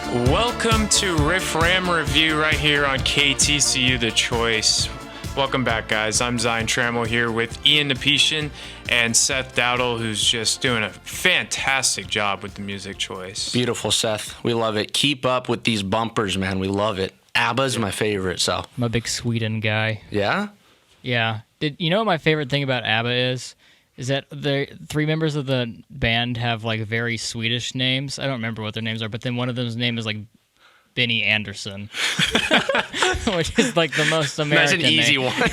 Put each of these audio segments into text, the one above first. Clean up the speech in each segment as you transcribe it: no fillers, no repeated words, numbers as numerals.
Welcome to Riff Ram Review right here on KTCU The Choice. Welcome back, guys. I'm Zion Trammell here with Ian Nepetian and Seth Dowdle, who's just doing a fantastic job with the music choice. Beautiful, Seth. We love it. Keep up with these bumpers, man. We love it. ABBA's my favorite, so. I'm a big Sweden guy. Yeah? Yeah. You know what my favorite thing about ABBA is? Is that the three members of the band have like very Swedish names. I don't remember what their names are, but then one of them's name is like Benny Anderson, which is like the most American. That's an easy name. one.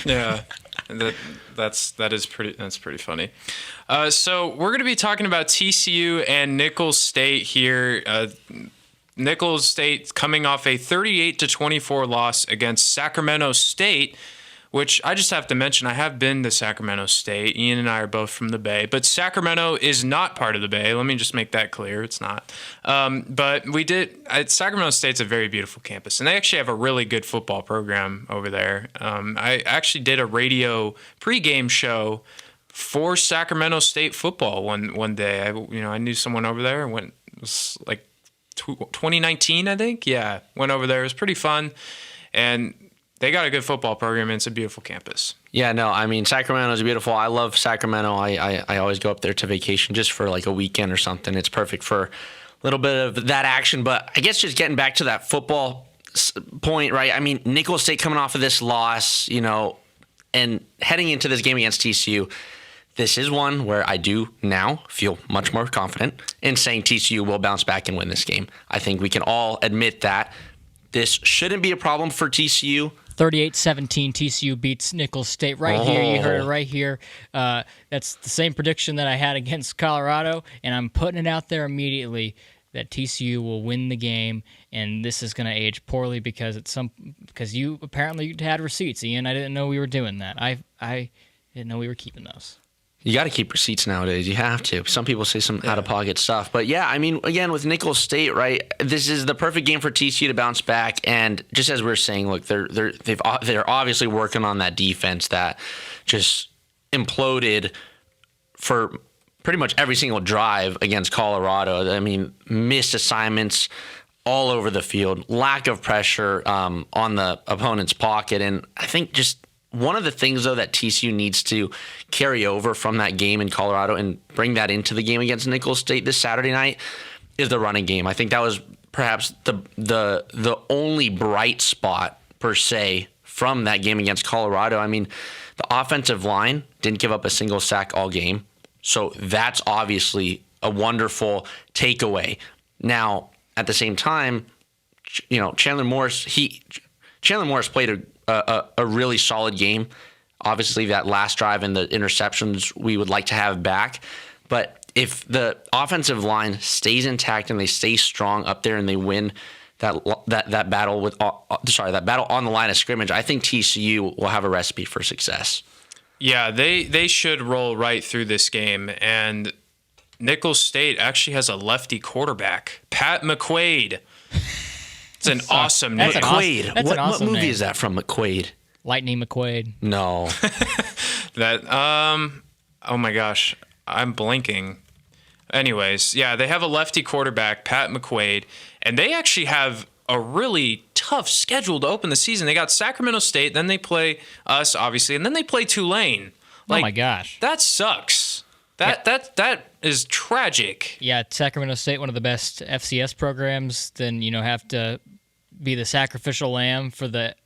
Yeah, that's pretty funny. So we're going to be talking about TCU and Nicholls State here. Nicholls State coming off a 38-24 loss against Sacramento State, which I just have to mention, I have been to Sacramento State. Ian and I are both from the Bay, but Sacramento is not part of the Bay. Let me just make that clear. It's not. But we did. Sacramento State's a very beautiful campus, and they actually have a really good football program over there. I actually did a radio pregame show for Sacramento State football one day. I knew someone over there. It was like 2019, I think. Yeah, went over there. It was pretty fun, and they got a good football program, and it's a beautiful campus. Yeah, no, I mean, Sacramento's beautiful. I love Sacramento. I always go up there to vacation just for like a weekend or something. It's perfect for a little bit of that action. But I guess just getting back to that football point, right? I mean, Nicholls State coming off of this loss, and heading into this game against TCU, this is one where I do now feel much more confident in saying TCU will bounce back and win this game. I think we can all admit that. This shouldn't be a problem for TCU. 38-17, TCU beats Nicholls State here. You heard it right here. That's the same prediction that I had against Colorado, and I'm putting it out there immediately that TCU will win the game, and this is going to age poorly because you apparently had receipts, Ian. I didn't know we were doing that. I didn't know we were keeping those. You got to keep receipts nowadays. You have to. Some people say some out-of-pocket stuff. But, yeah, I mean, again, with Nicholls State, right, this is the perfect game for TCU to bounce back. And just as we were saying, look, they're obviously working on that defense that just imploded for pretty much every single drive against Colorado. I mean, missed assignments all over the field, lack of pressure on the opponent's pocket. And I think just one of the things, though, that TCU needs to carry over from that game in Colorado and bring that into the game against Nicholls State this Saturday night is the running game. I think that was perhaps the only bright spot, per se, from that game against Colorado. I mean, the offensive line didn't give up a single sack all game, so that's obviously a wonderful takeaway. Now, at the same time, Chandler Morris played a really solid game. Obviously, that last drive and the interceptions we would like to have back. But if the offensive line stays intact and they stay strong up there and they win that battle that battle on the line of scrimmage, I think TCU will have a recipe for success. Yeah, they should roll right through this game. And Nicholls State actually has a lefty quarterback, Pat McQuaid. It's an awesome name. McQuaid. What movie name. Is that from, McQuaid? Lightning McQuaid. No. Oh my gosh, I'm blanking. Anyways, yeah, they have a lefty quarterback, Pat McQuaid, and they actually have a really tough schedule to open the season. They got Sacramento State, then they play us, obviously, and then they play Tulane. Oh my gosh. That sucks. That is tragic. Yeah, Sacramento State, one of the best FCS programs, then, have to be the sacrificial lamb for the,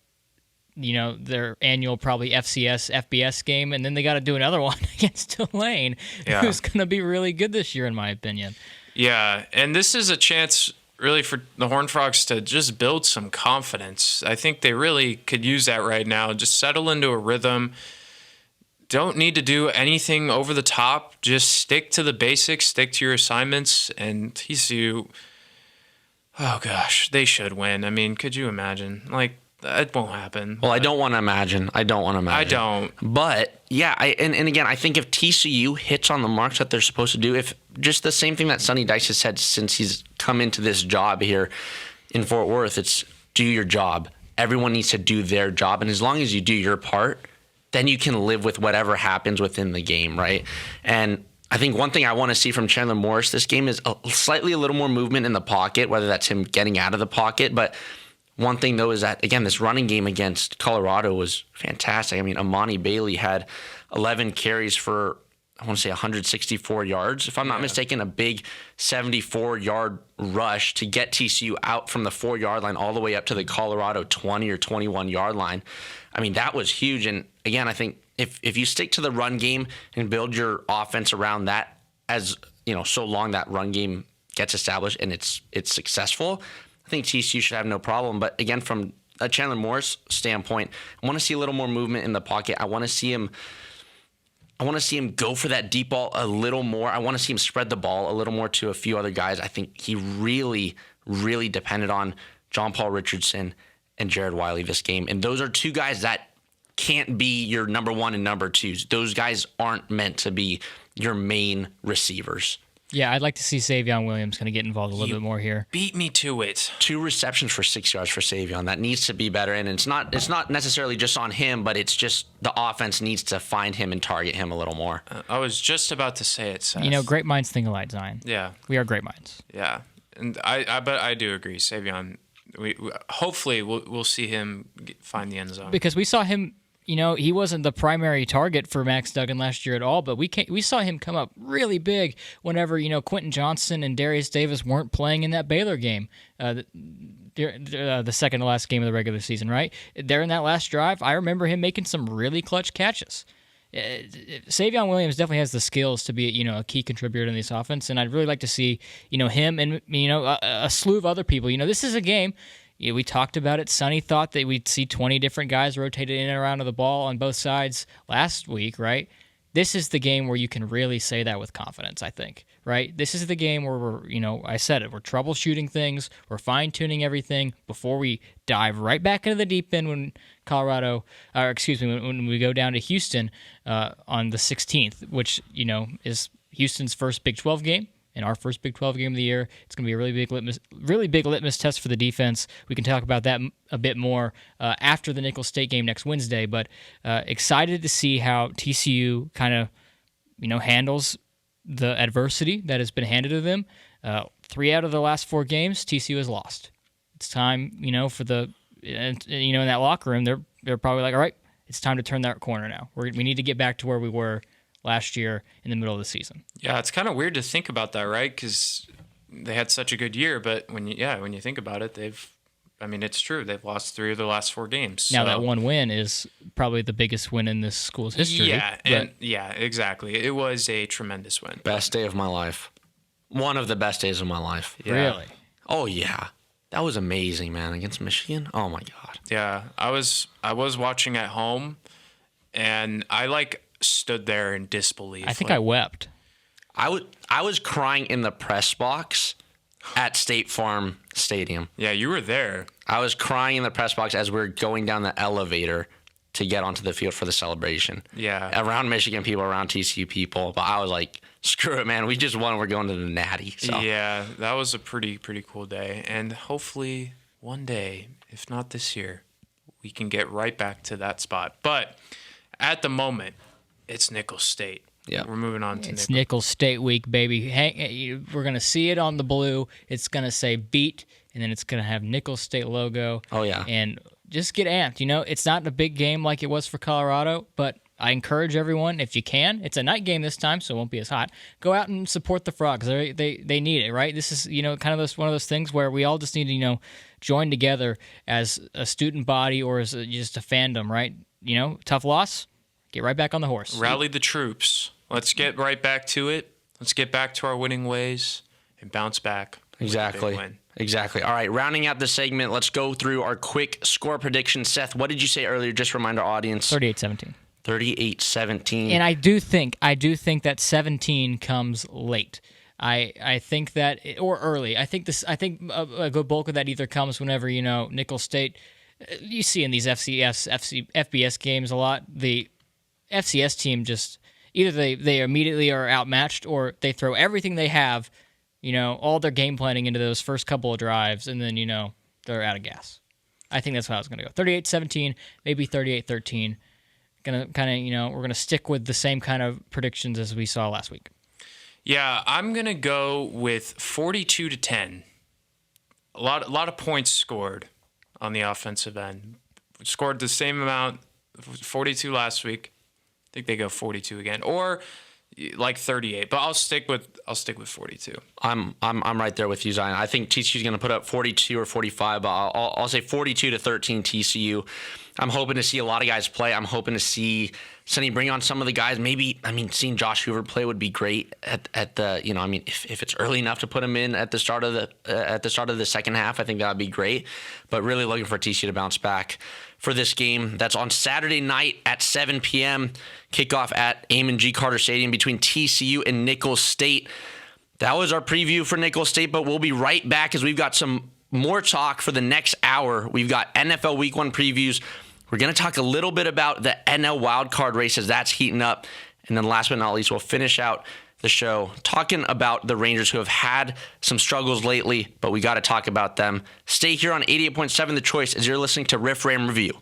their annual probably FBS game, and then they got to do another one against Tulane, who's going to be really good this year, in my opinion. Yeah, and this is a chance really for the Horned Frogs to just build some confidence. I think they really could use that right now. Just settle into a rhythm. Don't need to do anything over the top. Just stick to the basics, stick to your assignments, and TCU, oh gosh, they should win. I mean, could you imagine? Like, it won't happen. Well, I don't want to imagine. I don't. But, yeah, and again, I think if TCU hits on the marks that they're supposed to do, if just the same thing that Sonny Dice has said since he's come into this job here in Fort Worth, it's do your job. Everyone needs to do their job, and as long as you do your part, then you can live with whatever happens within the game, right? And I think one thing I want to see from Chandler Morris this game is a little more movement in the pocket, whether that's him getting out of the pocket. But one thing, though, is that, again, this running game against Colorado was fantastic. I mean, Amani Bailey had 11 carries for, I want to say, 164 yards. If I'm not mistaken, a big 74-yard rush to get TCU out from the 4-yard line all the way up to the Colorado 20 or 21-yard line. I mean, that was huge. And, again, I think if you stick to the run game and build your offense around that, as so long that run game gets established and it's successful, I think TCU should have no problem. But again, from a Chandler Morris standpoint, I want to see a little more movement in the pocket. I want to see him go for that deep ball a little more. I want to see him spread the ball a little more to a few other guys. I think he really, really depended on John Paul Richardson and Jared Wiley this game. And those are two guys that can't be your number one and number twos. Those guys aren't meant to be your main receivers. Yeah, I'd like to see Savion Williams kind of get involved a little bit more here. Beat me to it. 2 receptions for 6 yards for Savion. That needs to be better, and it's not necessarily just on him, but it's just the offense needs to find him and target him a little more. I was just about to say it, Seth. Great minds think alike, Zion. Yeah. We are great minds. Yeah, and but I do agree, Savion. We hopefully we'll see him find the end zone. Because we saw him, he wasn't the primary target for Max Duggan last year at all, but we saw him come up really big whenever, Quentin Johnson and Darius Davis weren't playing in that Baylor game, the second to last game of the regular season, right? There in that last drive, I remember him making some really clutch catches. Savion Williams definitely has the skills to be, a key contributor in this offense, and I'd really like to see, him and, a slew of other people. This is a game. We talked about it. Sonny thought that we'd see 20 different guys rotated in and around of the ball on both sides last week, right? This is the game where you can really say that with confidence, I think, right? This is the game where we're, I said it, we're troubleshooting things, we're fine-tuning everything before we dive right back into the deep end when when we go down to Houston on the 16th, which, is Houston's first Big 12 game. In our first Big 12 game of the year, it's going to be a really big litmus test for the defense. We can talk about that a bit more after the Nicholls State game next Wednesday. But excited to see how TCU kind of, handles the adversity that has been handed to them. 3 out of the last 4 games, TCU has lost. It's time, for the, in that locker room, they're probably like, all right, it's time to turn that corner now. We need to get back to where we were last year in the middle of the season. Yeah, it's kind of weird to think about that, right? Because they had such a good year, but when you think about it, it's true. They've lost 3 of their last 4 games. Now that one win is probably the biggest win in this school's history. Yeah, exactly. It was a tremendous win. Best day of my life. One of the best days of my life. Yeah. Really? Oh yeah, that was amazing, man. Against Michigan. Oh my God. Yeah, I was watching at home, and I stood there in disbelief. I think I wept. I was crying in the press box at State Farm Stadium. Yeah, you were there. I was crying in the press box as we were going down the elevator to get onto the field for the celebration. Yeah. Around Michigan people, around TCU people. But I was like, screw it, man. We just won. We're going to the Natty. So. Yeah, that was a pretty cool day. And hopefully one day, if not this year, we can get right back to that spot. But at the moment, it's Nicholls State. Yeah, we're moving on to Nicholls State week, baby. We're gonna see it on the blue. It's gonna say beat, and then it's gonna have Nicholls State logo. Oh yeah, and just get amped. It's not a big game like it was for Colorado, but I encourage everyone, if you can. It's a night game this time, so it won't be as hot. Go out and support the Frogs. They need it, right? This is kind of one of those things where we all just need to join together as a student body or as just a fandom, right? Tough loss. Get right back on the horse. Rally the troops. Let's get right back to it. Let's get back to our winning ways and bounce back. Exactly. Exactly. All right, rounding out the segment, let's go through our quick score prediction. Seth, what did you say earlier? Just remind our audience. 38-17. 38-17. And I do think that 17 comes late. I think that or early. I think a good bulk of that either comes whenever Nicholls State. You see in these FBS games a lot. The FCS team just either they immediately are outmatched or they throw everything they have, all their game planning into those first couple of drives, and then they're out of gas. I think that's how it's going to go. 38-17, maybe 38-13. Gonna kind of we're gonna stick with the same kind of predictions as we saw last week. Yeah, I'm going to go with 42-10. A lot of points scored on the offensive end. Scored the same amount, 42 last week. I think they go 42 again, or like 38. But I'll stick with 42. I'm right there with you, Zion. I think TCU is going to put up 42 or 45, but I'll say 42-13 TCU. I'm hoping to see a lot of guys play. I'm hoping to see Sonny bring on some of the guys. Maybe, seeing Josh Hoover play would be great at the, if it's early enough to put him in at the start of the second half, I think that would be great. But really looking for TCU to bounce back for this game. That's on Saturday night at 7 p.m. Kickoff at Amon G. Carter Stadium between TCU and Nicholls State. That was our preview for Nicholls State, but we'll be right back as we've got some more talk for the next hour. We've got NFL Week 1 previews. We're going to talk a little bit about the NL wildcard race as that's heating up. And then last but not least, we'll finish out the show talking about the Rangers, who have had some struggles lately, but we got to talk about them. Stay here on 88.7 The Choice as you're listening to Riff Ram Review.